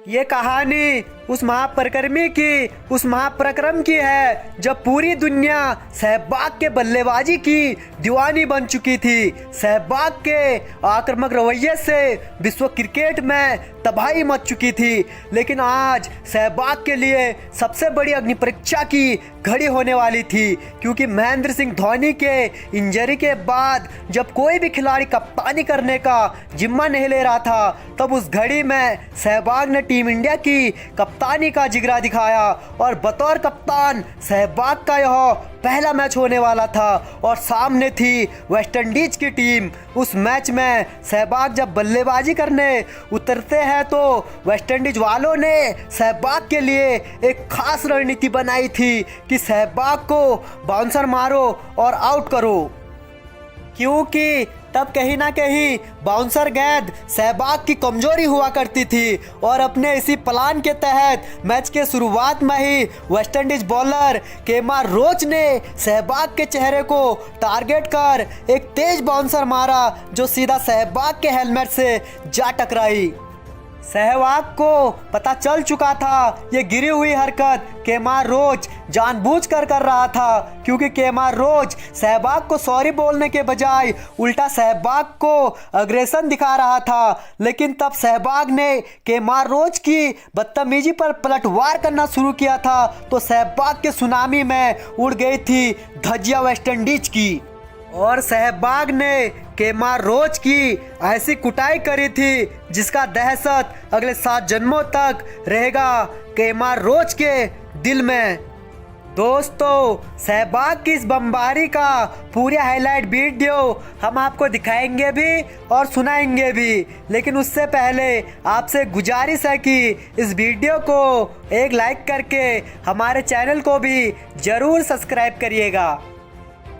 ये कहानी उस महापरिक्रमी की, उस महापराक्रम की है जब पूरी दुनिया सहवाग के बल्लेबाजी की दीवानी बन चुकी थी। सहवाग के आक्रामक रवैये से विश्व क्रिकेट में तबाही मच चुकी थी। लेकिन आज सहवाग के लिए सबसे बड़ी अग्नि परीक्षा की घड़ी होने वाली थी, क्योंकि महेंद्र सिंह धोनी के इंजरी के बाद जब कोई भी खिलाड़ी कप्तानी करने का जिम्मा नहीं ले रहा था, तब उस घड़ी में सहवाग ने टीम इंडिया की कप्तानी का जिगरा दिखाया और बतौर कप्तान सहवाग का यह पहला मैच होने वाला था और सामने थी वेस्टइंडीज की टीम। उस मैच में सहवाग जब बल्लेबाजी करने उतरते हैं तो वेस्टइंडीज वालों ने सहवाग के लिए एक खास रणनीति बनाई थी कि सहवाग को बाउंसर मारो और आउट करो, क्योंकि तब कहीं ना कहीं बाउंसर गेंद सहवाग की कमजोरी हुआ करती थी। और अपने इसी प्लान के तहत मैच के शुरुआत में ही वेस्टइंडीज बॉलर केमार रोच ने सहवाग के चेहरे को टारगेट कर एक तेज बाउंसर मारा जो सीधा सहवाग के हेलमेट से जा टकराई। सहवाग को पता चल चुका था ये गिरी हुई हरकत केमार रोच जानबूझकर कर रहा था, क्योंकि केमार रोच सहवाग को सॉरी बोलने के बजाय उल्टा सहवाग को अग्रेसन दिखा रहा था। लेकिन तब सहवाग ने केमार रोच की बदतमीजी पर पलटवार करना शुरू किया था तो सहवाग के सुनामी में उड़ गई थी धज्जियां वेस्टइंडीज की। और सहवाग ने केमार रोच की ऐसी कुटाई करी थी जिसका दहशत अगले 7 जन्मों तक रहेगा केमार रोच के दिल में। दोस्तों, सहवाग की इस बमबारी का पूरा हाईलाइट वीडियो हम आपको दिखाएंगे भी और सुनाएंगे भी, लेकिन उससे पहले आपसे गुजारिश है कि इस वीडियो को एक लाइक करके हमारे चैनल को भी जरूर सब्सक्राइब करिएगा।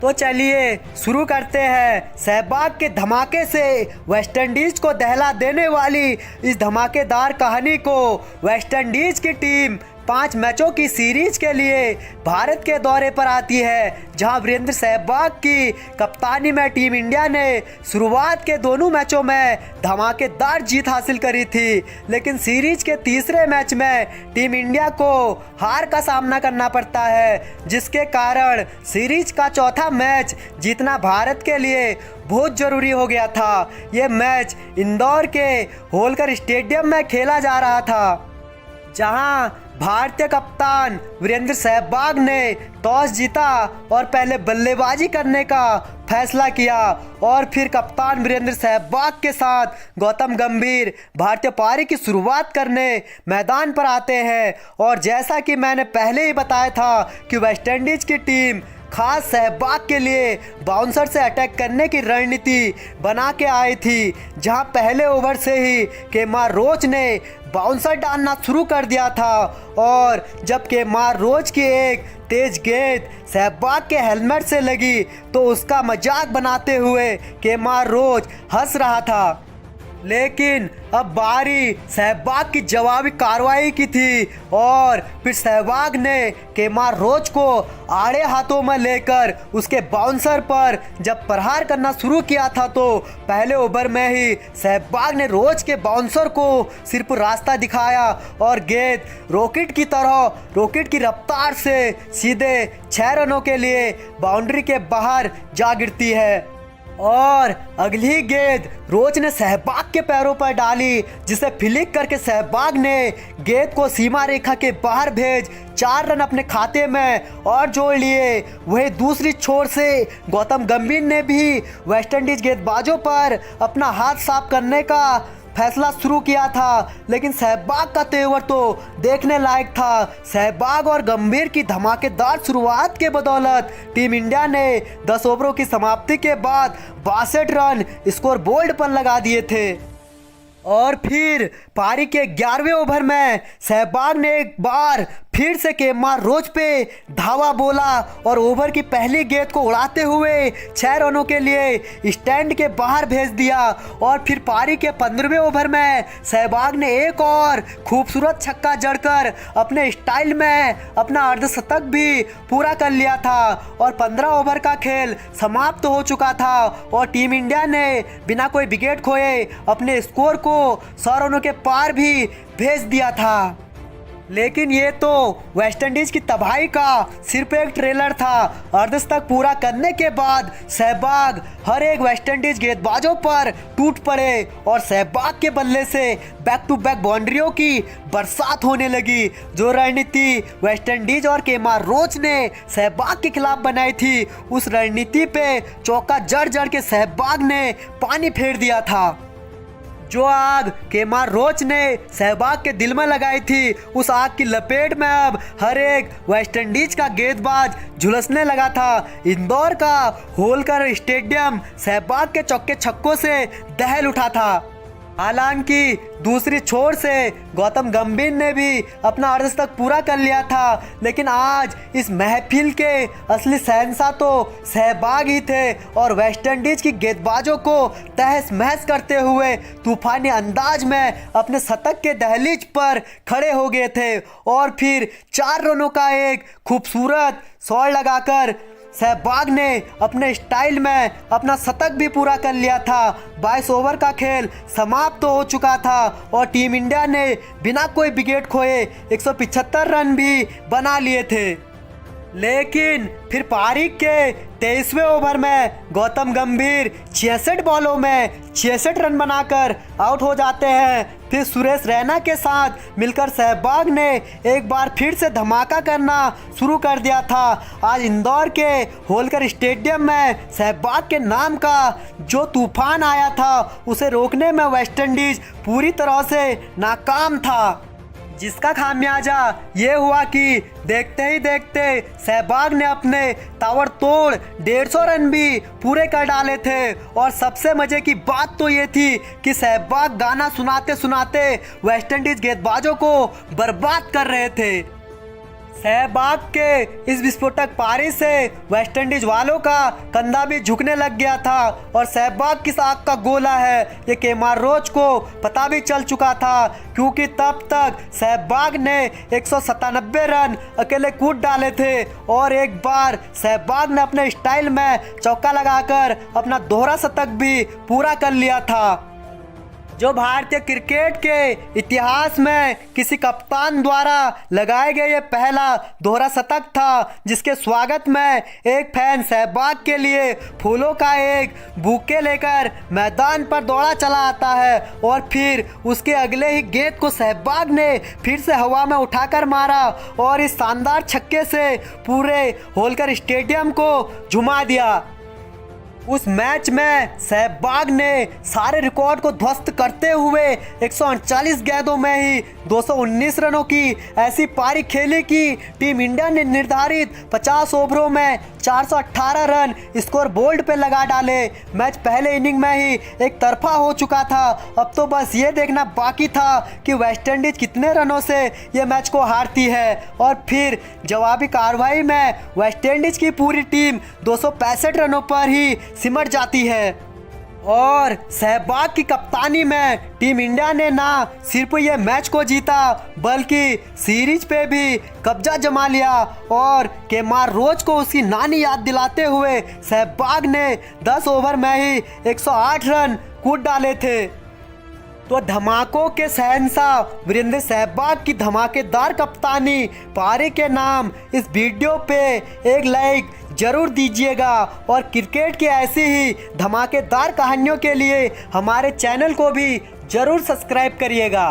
तो चलिए शुरू करते हैं सहवाग के धमाके से वेस्टइंडीज को दहला देने वाली इस धमाकेदार कहानी को। वेस्टइंडीज की टीम 5 मैचों की सीरीज के लिए भारत के दौरे पर आती है, जहां वीरेंद्र सहवाग की कप्तानी में टीम इंडिया ने शुरुआत के दोनों मैचों में धमाकेदार जीत हासिल करी थी। लेकिन सीरीज के तीसरे मैच में टीम इंडिया को हार का सामना करना पड़ता है, जिसके कारण सीरीज का चौथा मैच जीतना भारत के लिए बहुत जरूरी हो गया था। ये मैच इंदौर के होलकर स्टेडियम में खेला जा रहा था, जहां भारतीय कप्तान वीरेंद्र सहवाग ने टॉस जीता और पहले बल्लेबाजी करने का फैसला किया। और फिर कप्तान वीरेंद्र सहवाग के साथ गौतम गंभीर भारतीय पारी की शुरुआत करने मैदान पर आते हैं। और जैसा कि मैंने पहले ही बताया था कि वेस्टइंडीज की टीम खास सहवाग के लिए बाउंसर से अटैक करने की रणनीति बना के आई थी, जहां पहले ओवर से ही केमार रोच ने बाउंसर डालना शुरू कर दिया था। और जब केमार रोच की एक तेज गेंद सहवाग के हेलमेट से लगी तो उसका मजाक बनाते हुए केमार रोच हंस रहा था। लेकिन अब बारी सहवाग की जवाबी कार्रवाई की थी और फिर सहवाग ने केमार रोच को आड़े हाथों में लेकर उसके बाउंसर पर जब प्रहार करना शुरू किया था तो पहले ओवर में ही सहवाग ने रोच के बाउंसर को सिर्फ रास्ता दिखाया और गेंद रॉकेट की रफ्तार से सीधे 6 रनों के लिए बाउंड्री के बाहर जा गिरती है। और अगली गेंद रोच ने सहवाग के पैरों पर डाली, जिसे फ्लिक करके सहवाग ने गेंद को सीमा रेखा के बाहर भेज 4 रन अपने खाते में और जोड़ लिए। वही दूसरी छोर से गौतम गंभीर ने भी वेस्टइंडीज गेंदबाजों पर अपना हाथ साफ करने का फैसला शुरू किया था, लेकिन सहवाग का तेवर तो देखने लायक था। सहवाग और गंभीर की धमाकेदार शुरुआत के बदौलत टीम इंडिया ने 10 ओवरों की समाप्ति के बाद 62 रन स्कोर बोर्ड पर लगा दिए थे। और फिर पारी के 11वें ओवर में सहवाग ने एक बार फिर से केमार रोज पे धावा बोला और ओवर की पहली गेंद को उड़ाते हुए 6 रनों के लिए स्टैंड के बाहर भेज दिया। और फिर पारी के 15वें ओवर में सहवाग ने एक और खूबसूरत छक्का जड़कर अपने स्टाइल में अपना अर्धशतक भी पूरा कर लिया था और 15 ओवर का खेल समाप्त हो चुका था और टीम इंडिया ने बिना कोई विकेट खोए अपने स्कोर को 100 रनों के पार भी भेज दिया था। लेकिन ये तो वेस्टइंडीज की तबाही का सिर्फ एक ट्रेलर था। अर्धशतक पूरा करने के बाद सहवाग हर एक वेस्टइंडीज गेंदबाजों पर टूट पड़े और सहवाग के बल्ले से बैक टू बैक बाउंड्रियों की बरसात होने लगी। जो रणनीति वेस्टइंडीज और केमार रोच ने सहवाग के खिलाफ बनाई थी, उस रणनीति पे चौका जड़ जड़ के सहवाग ने पानी फेर दिया था। जो आग केमार रोच ने सहवाग के दिल में लगाई थी, उस आग की लपेट में अब हर एक वेस्टइंडीज का गेंदबाज झुलसने लगा था। इंदौर का होलकर स्टेडियम सहवाग के चौके छक्कों से दहल उठा था। हालांकि दूसरी छोर से गौतम गंभीर ने भी अपना अर्धशतक पूरा कर लिया था, लेकिन आज इस महफिल के असली शहंशाह तो सहवाग ही थे और वेस्टइंडीज की गेंदबाजों को तहस महस करते हुए तूफानी अंदाज में अपने शतक के दहलीज पर खड़े हो गए थे। और फिर 4 रनों का एक खूबसूरत शॉट लगाकर सहवाग ने अपने स्टाइल में अपना शतक भी पूरा कर लिया था। 22 ओवर का खेल समाप्त हो चुका था और टीम इंडिया ने बिना कोई विकेट खोए 175 रन भी बना लिए थे। लेकिन फिर पारी के 23वें ओवर में गौतम गंभीर 66 बॉलों में 66 रन बनाकर आउट हो जाते हैं। फिर सुरेश रैना के साथ मिलकर सहवाग ने एक बार फिर से धमाका करना शुरू कर दिया था। आज इंदौर के होलकर स्टेडियम में सहवाग के नाम का जो तूफान आया था, उसे रोकने में वेस्टइंडीज पूरी तरह से नाकाम था, जिसका खामियाजा ये हुआ कि देखते ही देखते सहवाग ने अपने ताबड़तोड़ 150 रन भी पूरे कर डाले थे। और सबसे मजे की बात तो ये थी कि सहवाग गाना सुनाते सुनाते वेस्टइंडीज गेंदबाजों को बर्बाद कर रहे थे। सहवाग के इस विस्फोटक पारी से वेस्टइंडीज वालों का कंधा भी झुकने लग गया था और सहवाग किस आग का गोला है ये केमार रोच को पता भी चल चुका था, क्योंकि तब तक सहवाग ने 197 रन अकेले कूद डाले थे और एक बार सहवाग ने अपने स्टाइल में चौका लगाकर अपना दोहरा शतक भी पूरा कर लिया था, जो भारतीय क्रिकेट के इतिहास में किसी कप्तान द्वारा लगाए गए ये पहला दोहरा शतक था, जिसके स्वागत में एक फैन सहवाग के लिए फूलों का एक बुके लेकर मैदान पर दौड़ा चला आता है और फिर उसके अगले ही गेंद को सहवाग ने फिर से हवा में उठाकर मारा और इस शानदार छक्के से पूरे होलकर स्टेडियम को झुमा दिया। उस मैच में सहवाग ने सारे रिकॉर्ड को ध्वस्त करते हुए 139 गेंदों में ही 219 रनों की ऐसी पारी खेली कि टीम इंडिया ने निर्धारित 50 ओवरों में 418 रन स्कोर बोर्ड पे लगा डाले। मैच पहले इनिंग में ही एक तरफा हो चुका था। अब तो बस ये देखना बाकी था कि वेस्टइंडीज कितने रनों से ये मैच को हारती है और फिर जवाबी कार्रवाई में वेस्टइंडीज की पूरी टीम 265 रनों पर ही सिमट जाती है और सहवाग की कप्तानी में टीम इंडिया ने ना सिर्फ ये मैच को जीता बल्कि सीरीज पे भी कब्जा जमा लिया और केमार रोच को उसकी नानी याद दिलाते हुए सहवाग ने 10 ओवर में ही 108 रन कूद डाले थे। तो धमाकों के शहंशाह वीरेंद्र सहवाग की धमाकेदार कप्तानी पारी के नाम इस वीडियो पे एक लाइक जरूर दीजिएगा और क्रिकेट की ऐसी ही धमाकेदार कहानियों के लिए हमारे चैनल को भी जरूर सब्सक्राइब करिएगा।